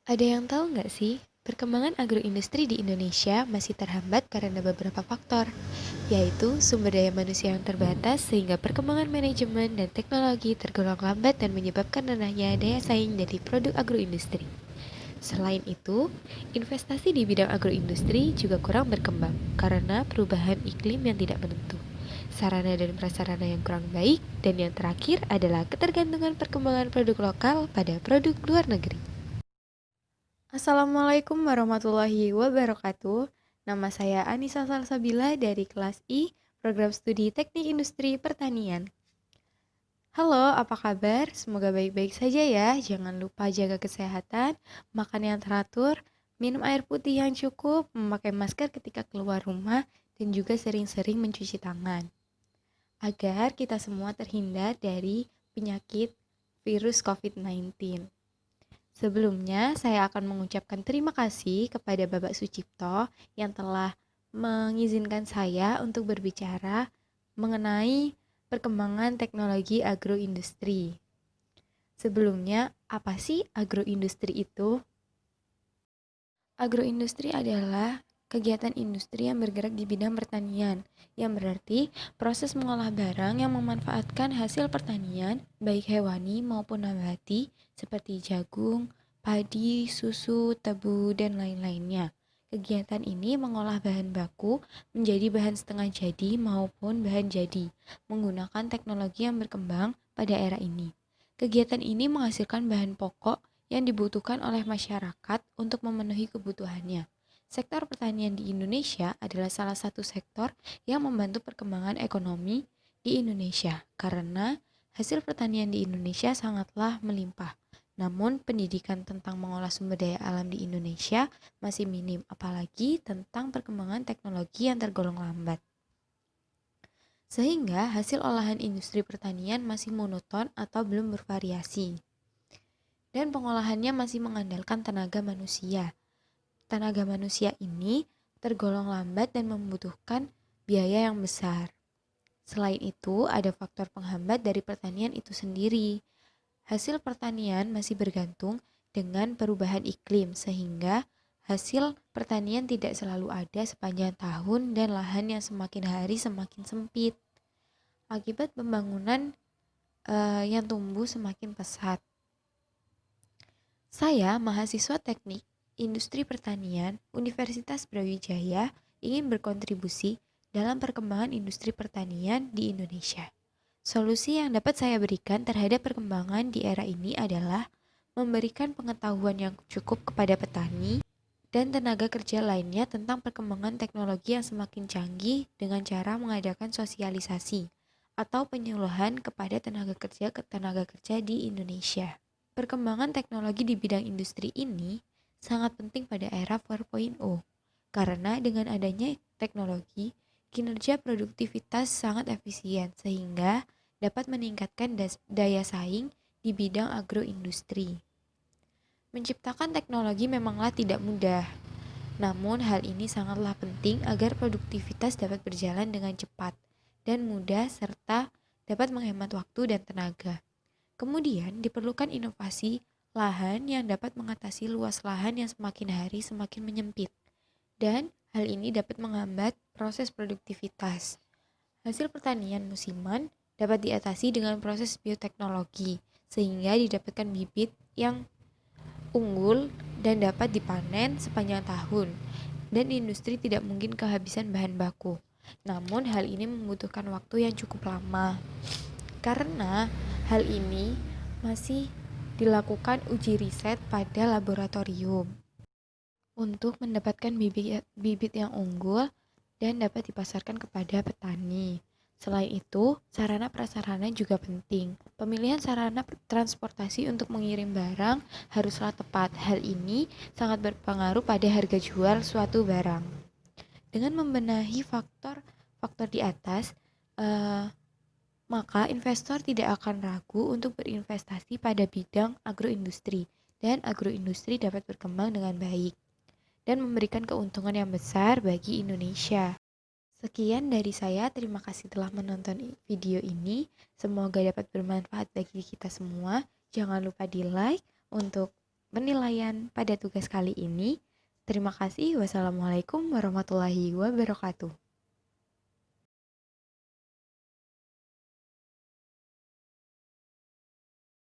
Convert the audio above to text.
Ada yang tahu nggak sih, perkembangan agroindustri di Indonesia masih terhambat karena beberapa faktor, yaitu sumber daya manusia yang terbatas sehingga perkembangan manajemen dan teknologi tergolong lambat dan menyebabkan rendahnya daya saing dari produk agroindustri. Selain itu, investasi di bidang agroindustri juga kurang berkembang karena perubahan iklim yang tidak menentu, sarana dan prasarana yang kurang baik, dan yang terakhir adalah ketergantungan perkembangan produk lokal pada produk luar negeri. Assalamualaikum warahmatullahi wabarakatuh. Nama saya Anissa Salsabila dari kelas I, Program Studi Teknik Industri Pertanian. Halo, apa kabar? Semoga baik-baik saja ya. Jangan lupa jaga kesehatan, makan yang teratur, minum air putih yang cukup, memakai masker ketika keluar rumah, dan juga sering-sering mencuci tangan. Agar kita semua terhindar dari penyakit virus COVID-19. Sebelumnya, saya akan mengucapkan terima kasih kepada Bapak Sucipto yang telah mengizinkan saya untuk berbicara mengenai perkembangan teknologi agroindustri. Sebelumnya, apa sih agroindustri itu? Agroindustri adalah kegiatan industri yang bergerak di bidang pertanian, yang berarti proses mengolah barang yang memanfaatkan hasil pertanian, baik hewani maupun nabati, seperti jagung, padi, susu, tebu, dan lain-lainnya. Kegiatan ini mengolah bahan baku menjadi bahan setengah jadi maupun bahan jadi, menggunakan teknologi yang berkembang pada era ini. Kegiatan ini menghasilkan bahan pokok yang dibutuhkan oleh masyarakat untuk memenuhi kebutuhannya. Sektor pertanian di Indonesia adalah salah satu sektor yang membantu perkembangan ekonomi di Indonesia karena hasil pertanian di Indonesia sangatlah melimpah. Namun, pendidikan tentang mengolah sumber daya alam di Indonesia masih minim, apalagi tentang perkembangan teknologi yang tergolong lambat. Sehingga hasil olahan industri pertanian masih monoton atau belum bervariasi. Dan pengolahannya masih mengandalkan tenaga manusia. Tenaga manusia ini tergolong lambat dan membutuhkan biaya yang besar. Selain itu, ada faktor penghambat dari pertanian itu sendiri. Hasil pertanian masih bergantung dengan perubahan iklim, sehingga hasil pertanian tidak selalu ada sepanjang tahun dan lahan yang semakin hari semakin sempit. Akibat pembangunan yang tumbuh semakin pesat. Saya, mahasiswa teknik industri pertanian Universitas Brawijaya, ingin berkontribusi dalam perkembangan industri pertanian di Indonesia. Solusi yang dapat saya berikan terhadap perkembangan di era ini adalah memberikan pengetahuan yang cukup kepada petani dan tenaga kerja lainnya tentang perkembangan teknologi yang semakin canggih dengan cara mengadakan sosialisasi atau penyuluhan kepada tenaga kerja di Indonesia. Perkembangan teknologi di bidang industri ini sangat penting pada era 4.0 karena dengan adanya teknologi, kinerja produktivitas sangat efisien sehingga dapat meningkatkan daya saing di bidang agroindustri. Menciptakan teknologi memanglah tidak mudah, namun hal ini sangatlah penting agar produktivitas dapat berjalan dengan cepat dan mudah serta dapat menghemat waktu dan tenaga. Kemudian diperlukan inovasi lahan yang dapat mengatasi luas lahan yang semakin hari semakin menyempit. Dan hal ini dapat menghambat proses produktivitas. Hasil pertanian musiman dapat diatasi dengan proses bioteknologi, sehingga didapatkan bibit yang unggul dan dapat dipanen sepanjang tahun. Dan industri tidak mungkin kehabisan bahan baku. Namun hal ini membutuhkan waktu yang cukup lama. Karena hal ini masih dilakukan uji riset pada laboratorium untuk mendapatkan bibit yang unggul dan dapat dipasarkan kepada petani. Selain itu, sarana prasarana juga penting. Pemilihan sarana transportasi untuk mengirim barang haruslah tepat. Hal ini sangat berpengaruh pada harga jual suatu barang. Dengan membenahi faktor-faktor di atas, maka investor tidak akan ragu untuk berinvestasi pada bidang agroindustri, dan agroindustri dapat berkembang dengan baik dan memberikan keuntungan yang besar bagi Indonesia. Sekian dari saya, terima kasih telah menonton video ini. Semoga dapat bermanfaat bagi kita semua. Jangan lupa di like untuk penilaian pada tugas kali ini. Terima kasih. Wassalamualaikum warahmatullahi wabarakatuh.